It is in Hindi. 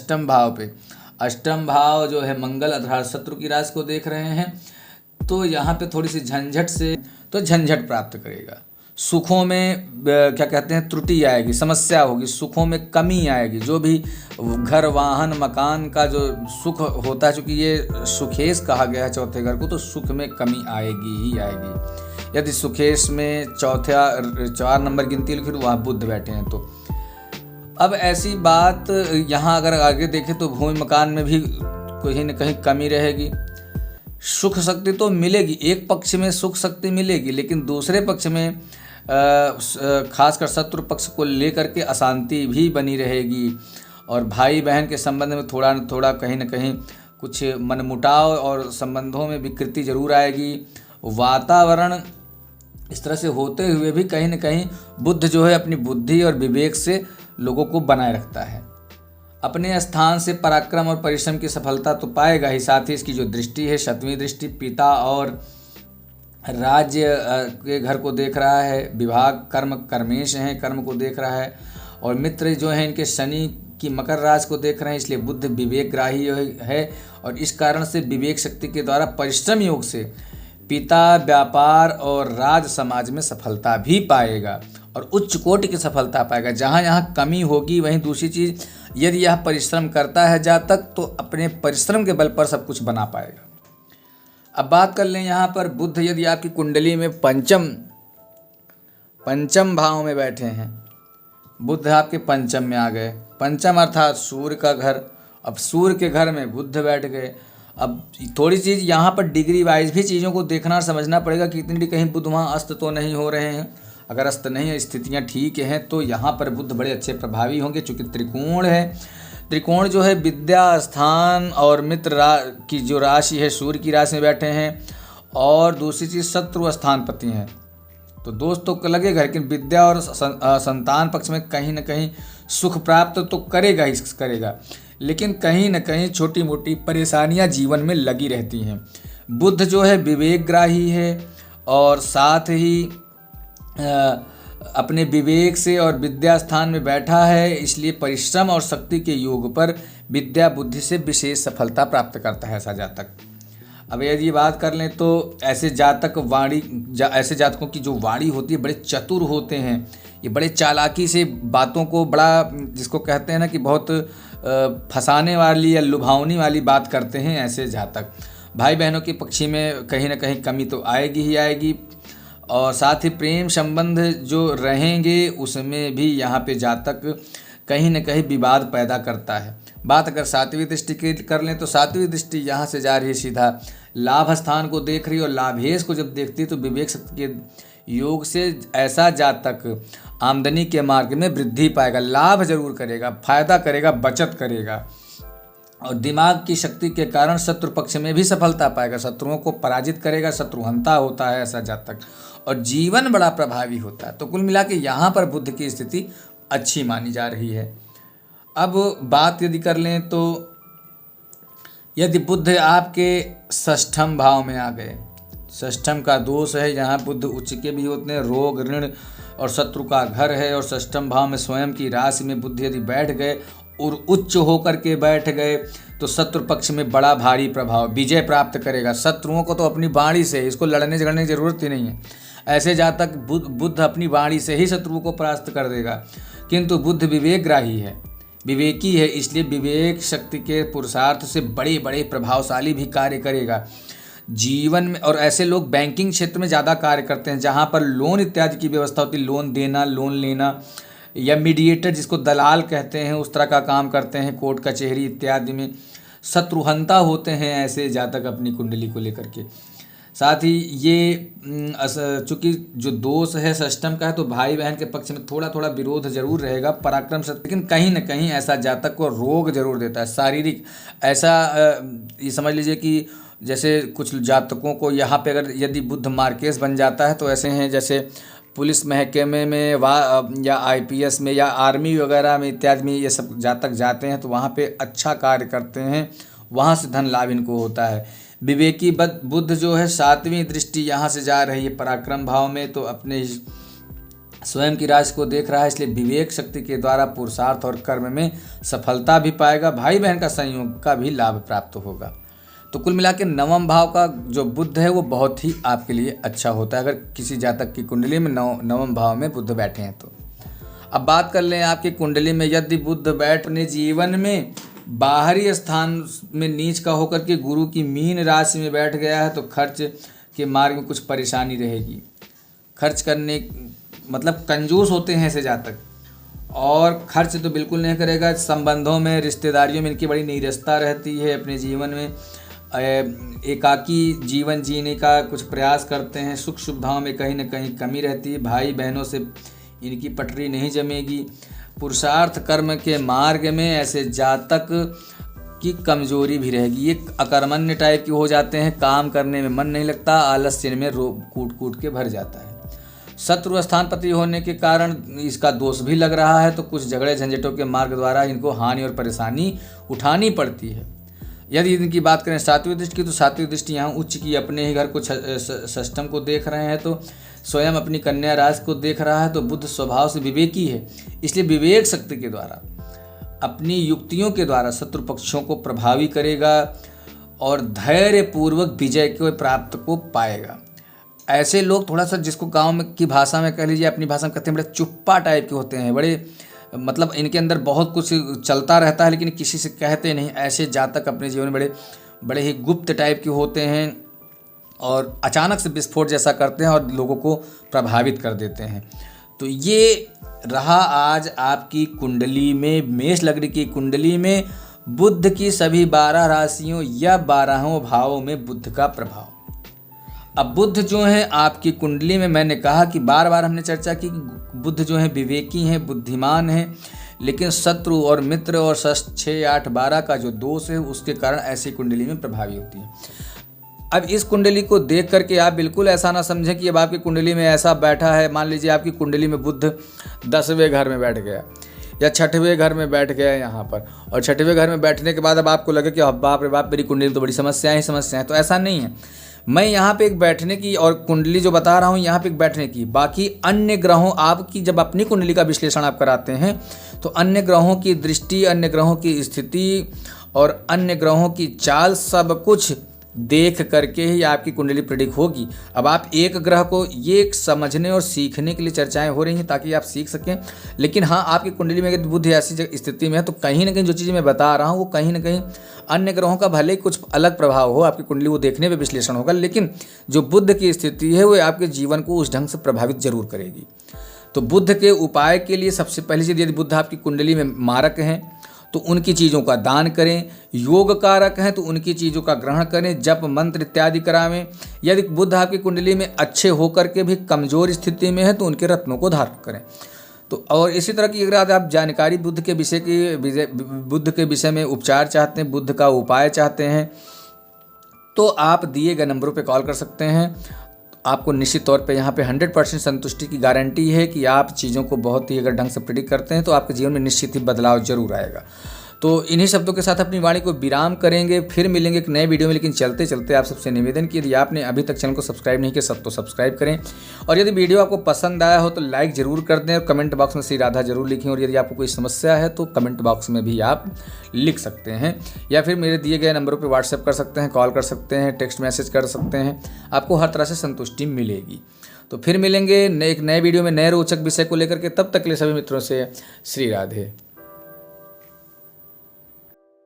अष्टम भाव पे। अष्टम भाव जो है मंगल अर्थात शत्रु की राशि को देख रहे हैं, तो यहाँ पे थोड़ी सी झंझट से तो झंझट प्राप्त करेगा। सुखों में क्या कहते हैं त्रुटि आएगी, समस्या होगी, सुखों में कमी आएगी। जो भी घर वाहन मकान का जो सुख होता है, चूँकि ये सुखेश कहा गया है चौथे घर को, तो सुख में कमी आएगी ही आएगी। यदि सुखेश में 4 नंबर गिनती लिखी तो वहाँ बुध बैठे हैं। तो अब ऐसी बात यहाँ अगर आगे देखें तो भूमि मकान में भी कहीं न कहीं कमी रहेगी। सुख शक्ति तो मिलेगी, एक पक्ष में सुख शक्ति मिलेगी, लेकिन दूसरे पक्ष में खासकर शत्रु पक्ष को लेकर के अशांति भी बनी रहेगी। और भाई बहन के संबंध में थोड़ा न थोड़ा कहीं न कहीं कुछ मनमुटाव और संबंधों में विकृति जरूर आएगी। वातावरण इस तरह से होते हुए भी कहीं न कहीं बुध जो है अपनी बुद्धि और विवेक से लोगों को बनाए रखता है। अपने स्थान से पराक्रम और परिश्रम की सफलता तो पाएगा ही, साथ ही इसकी जो दृष्टि है 7वीं दृष्टि पिता और राज्य के घर को देख रहा है। विभाग कर्म कर्मेश हैं, कर्म को देख रहा है। और मित्र जो हैं इनके शनि की मकर राशि को देख रहे हैं, इसलिए बुध विवेक ग्राही है और इस कारण से विवेक शक्ति के द्वारा परिश्रम योग से पिता व्यापार और राज समाज में सफलता भी पाएगा और उच्च कोटि की सफलता पाएगा। जहाँ यहाँ कमी होगी वहीं दूसरी चीज़, यदि यह परिश्रम करता है जातक तो अपने परिश्रम के बल पर सब कुछ बना पाएगा। अब बात कर लें यहाँ पर बुध यदि आपकी कुंडली में पंचम भाव में बैठे हैं, बुध आपके पंचम में आ गए। पंचम अर्थात सूर्य का घर। अब सूर्य के घर में बुध बैठ गए। अब थोड़ी चीज़ यहाँ पर डिग्री वाइज भी चीज़ों को देखना और समझना पड़ेगा कि इतनी कहीं बुध वहाँ अस्त तो नहीं हो रहे हैं। अगर अस्त नहीं है, स्थितियाँ ठीक हैं, तो यहाँ पर बुध बड़े अच्छे प्रभावी होंगे। चूँकि त्रिकोण है, त्रिकोण जो है विद्या स्थान और मित्र की जो राशि है सूर्य की राशि में बैठे हैं, और दूसरी चीज़ शत्रु स्थानपति हैं, तो दोस्त तो लगेगा, लेकिन विद्या और संतान पक्ष में कहीं ना कहीं सुख प्राप्त तो करेगा ही करेगा, लेकिन कहीं न कहीं छोटी मोटी परेशानियां जीवन में लगी रहती हैं। बुध जो है विवेकग्राही है और साथ ही अपने विवेक से और विद्या स्थान में बैठा है, इसलिए परिश्रम और शक्ति के योग पर विद्या बुद्धि से विशेष सफलता प्राप्त करता है ऐसा जातक। अब यदि बात कर लें तो ऐसे जातकों की जो वाणी होती है बड़े चतुर होते हैं, ये बड़े चालाकी से बातों को बड़ा, जिसको कहते हैं ना कि बहुत फंसाने वाली या लुभावनी वाली बात करते हैं ऐसे जातक। भाई बहनों के पक्षी में कहीं ना कहीं कमी तो आएगी ही आएगी, और साथ ही प्रेम संबंध जो रहेंगे उसमें भी यहाँ पे जातक कहीं न कहीं विवाद पैदा करता है। बात अगर 7वीं दृष्टि की कर लें तो 7वीं दृष्टि यहाँ से जा रही है सीधा लाभ स्थान को देख रही है, और लाभेश को जब देखती है तो विवेक शक्ति के योग से ऐसा जातक आमदनी के मार्ग में वृद्धि पाएगा, लाभ जरूर करेगा, फायदा करेगा, बचत करेगा, और दिमाग की शक्ति के कारण शत्रु पक्ष में भी सफलता पाएगा, शत्रुओं को पराजित करेगा, शत्रुहंता होता है ऐसा जातक, और जीवन बड़ा प्रभावी होता है। तो कुल मिला के यहाँ पर बुध की स्थिति अच्छी मानी जा रही है। अब बात यदि कर लें तो यदि बुध आपके षष्ठम भाव में आ गए, षष्ठम का दोष है, यहाँ बुध उच्च के भी होते हैं, रोग ऋण और शत्रु का घर है, और षष्ठम भाव में स्वयं की राशि में बुध यदि बैठ गए और उच्च होकर के बैठ गए तो शत्रु पक्ष में बड़ा भारी प्रभाव, विजय प्राप्त करेगा। शत्रुओं को तो अपनी वाणी से, इसको लड़ने झगड़ने की जरूरत ही नहीं है, ऐसे जातक बुध अपनी वाणी से ही शत्रुओं को परास्त कर देगा। किंतु बुध विवेकग्राही है, विवेकी है, इसलिए विवेक शक्ति के पुरुषार्थ से बड़े बड़े प्रभावशाली भी कार्य करेगा जीवन में। और ऐसे लोग बैंकिंग क्षेत्र में ज़्यादा कार्य करते हैं, जहाँ पर लोन इत्यादि की व्यवस्था होती है, लोन देना, लोन लेना, या मीडिएटर जिसको दलाल कहते हैं, उस तरह का काम करते हैं, कोर्ट कचहरी इत्यादि में शत्रुहंता होते हैं ऐसे जातक अपनी कुंडली को लेकर के। साथ ही ये चूँकि जो दोष है षष्ठम का है, तो भाई बहन के पक्ष में थोड़ा थोड़ा विरोध जरूर रहेगा, पराक्रम से, लेकिन कहीं न कहीं ऐसा जातक को रोग जरूर देता है, शारीरिक ऐसा ये समझ लीजिए कि जैसे कुछ जातकों को यहाँ पे अगर यदि बुध मार्केस बन जाता है तो ऐसे हैं जैसे पुलिस महकमे में या IPS में या आर्मी वगैरह में इत्यादि में ये सब जातक जाते हैं तो वहाँ पे अच्छा कार्य करते हैं, वहाँ से धन लाभ इनको होता है। विवेकी बुध जो है 7वीं दृष्टि यहाँ से जा रही है पराक्रम भाव में, तो अपने स्वयं की राशि को देख रहा है, इसलिए विवेक शक्ति के द्वारा पुरुषार्थ और कर्म में सफलता भी पाएगा। भाई बहन का संयोग का भी लाभ प्राप्त होगा। तो कुल मिला के नवम भाव का जो बुध है वो बहुत ही आपके लिए अच्छा होता है, अगर किसी जातक की कुंडली में नवम भाव में बुध बैठे हैं तो। अब बात कर लें आपकी कुंडली में यदि बुध बैठ अपने जीवन में बाहरी स्थान में नीच का होकर के गुरु की मीन राशि में बैठ गया है तो खर्च के मार्ग में कुछ परेशानी रहेगी। खर्च करने मतलब कंजूस होते हैं ऐसे जातक, और खर्च तो बिल्कुल नहीं करेगा। संबंधों में, रिश्तेदारियों में इनकी बड़ी नीरसता रहती है। अपने जीवन में एकाकी जीवन जीने का कुछ प्रयास करते हैं। सुख सुविधाओं में कहीं ना कहीं कमी रहती है। भाई बहनों से इनकी पटरी नहीं जमेगी। पुरुषार्थ कर्म के मार्ग में ऐसे जातक की कमजोरी भी रहेगी। ये अकर्मण्य टाइप के हो जाते हैं, काम करने में मन नहीं लगता, आलस्य में कूट कूट के भर जाता है। शत्रु स्थानपति होने के कारण इसका दोष भी लग रहा है, तो कुछ झगड़े झंझटों के मार्ग द्वारा इनको हानि और परेशानी उठानी पड़ती है। यदि इनकी बात करें सात्विक दृष्टि की, तो सात्विक दृष्टि यहाँ उच्च की अपने ही घर को षष्ठम को देख रहे हैं, तो स्वयं अपनी कन्या राशि को देख रहा है। तो बुध स्वभाव से विवेकी है, इसलिए विवेक शक्ति के द्वारा, अपनी युक्तियों के द्वारा शत्रु पक्षों को प्रभावी करेगा और धैर्य पूर्वक विजय को प्राप्त को पाएगा। ऐसे लोग थोड़ा सा, जिसको गाँव में की भाषा में कह लीजिए, अपनी भाषा में कहते हैं, बड़े चुप्पा टाइप के होते हैं। बड़े मतलब इनके अंदर बहुत कुछ चलता रहता है लेकिन किसी से कहते नहीं। ऐसे जातक अपने जीवन में बड़े ही गुप्त टाइप के होते हैं और अचानक से विस्फोट जैसा करते हैं और लोगों को प्रभावित कर देते हैं। तो ये रहा आज आपकी कुंडली में, मेष लग्न की कुंडली में बुध की सभी 12 राशियों या 12 भावों में बुध का प्रभाव। अब बुध जो है आपकी कुंडली में, मैंने कहा कि बार बार हमने चर्चा की कि बुध जो है विवेकी हैं, बुद्धिमान हैं, लेकिन शत्रु और मित्र और 6, 8, 12 का जो दोष है उसके कारण ऐसी कुंडली में प्रभावी होती है। अब इस कुंडली को देख करके आप बिल्कुल ऐसा ना समझें कि अब आपकी कुंडली में ऐसा बैठा है। मान लीजिए आपकी कुंडली में बुध 10वें घर में बैठ गया या 6वें घर में बैठ गया यहाँ पर, और 6वें घर में बैठने के बाद अब आपको लगे कि बाप रे बाप, मेरी कुंडली में तो बड़ी समस्याएं हैं। तो ऐसा नहीं है। मैं यहाँ पे एक बैठने की और कुंडली जो बता रहा हूँ यहाँ पे एक बैठने की, बाकी अन्य ग्रहों, आपकी जब अपनी कुंडली का विश्लेषण आप कराते हैं तो अन्य ग्रहों की दृष्टि, अन्य ग्रहों की स्थिति और अन्य ग्रहों की चाल सब कुछ देख करके ही आपकी कुंडली प्रेडिक्ट होगी। अब आप एक ग्रह को ये समझने और सीखने के लिए चर्चाएं हो रही हैं ताकि आप सीख सकें, लेकिन हाँ, आपकी कुंडली में अगर बुध ऐसी स्थिति में है तो कहीं ना कहीं जो चीज़ें मैं बता रहा हूँ वो कहीं ना कहीं अन्य ग्रहों का भले कुछ अलग प्रभाव हो, आपकी कुंडली वो देखने में विश्लेषण होगा, लेकिन जो बुध की स्थिति है वो आपके जीवन को उस ढंग से प्रभावित जरूर करेगी। तो बुध के उपाय के लिए सबसे पहली चीज़, यदि बुध आपकी कुंडली में मारक हैं तो उनकी चीज़ों का दान करें। योग कारक हैं तो उनकी चीज़ों का ग्रहण करें, जप मंत्र इत्यादि करावें। यदि बुध आपकी कुंडली में अच्छे होकर के भी कमज़ोर स्थिति में है तो उनके रत्नों को धारण करें। तो और इसी तरह की अगर आप जानकारी बुध के विषय में उपचार चाहते हैं, बुध का उपाय चाहते हैं, तो आप दिए गए नंबरों पर कॉल कर सकते हैं। आपको निश्चित तौर पे यहाँ पे 100% संतुष्टि की गारंटी है कि आप चीज़ों को बहुत ही अगर ढंग से प्रेडिक्ट करते हैं तो आपके जीवन में निश्चित ही बदलाव जरूर आएगा। तो इन्हीं शब्दों के साथ अपनी वाणी को विराम करेंगे, फिर मिलेंगे एक नए वीडियो में। लेकिन चलते चलते आप सबसे निवेदन कि यदि आपने अभी तक चैनल को सब्सक्राइब नहीं किया तो सब्सक्राइब करें, और यदि वीडियो आपको पसंद आया हो तो लाइक ज़रूर कर दें और कमेंट बॉक्स में श्री राधा जरूर लिखें। और यदि आपको कोई समस्या है तो कमेंट बॉक्स में भी आप लिख सकते हैं, या फिर मेरे दिए गए नंबरों पर व्हाट्सएप कर सकते हैं, कॉल कर सकते हैं, टेक्स्ट मैसेज कर सकते हैं। आपको हर तरह से संतुष्टि मिलेगी। तो फिर मिलेंगे एक नए वीडियो में नए रोचक विषय को लेकर के। तब तक के लिए सभी मित्रों से श्री राधे।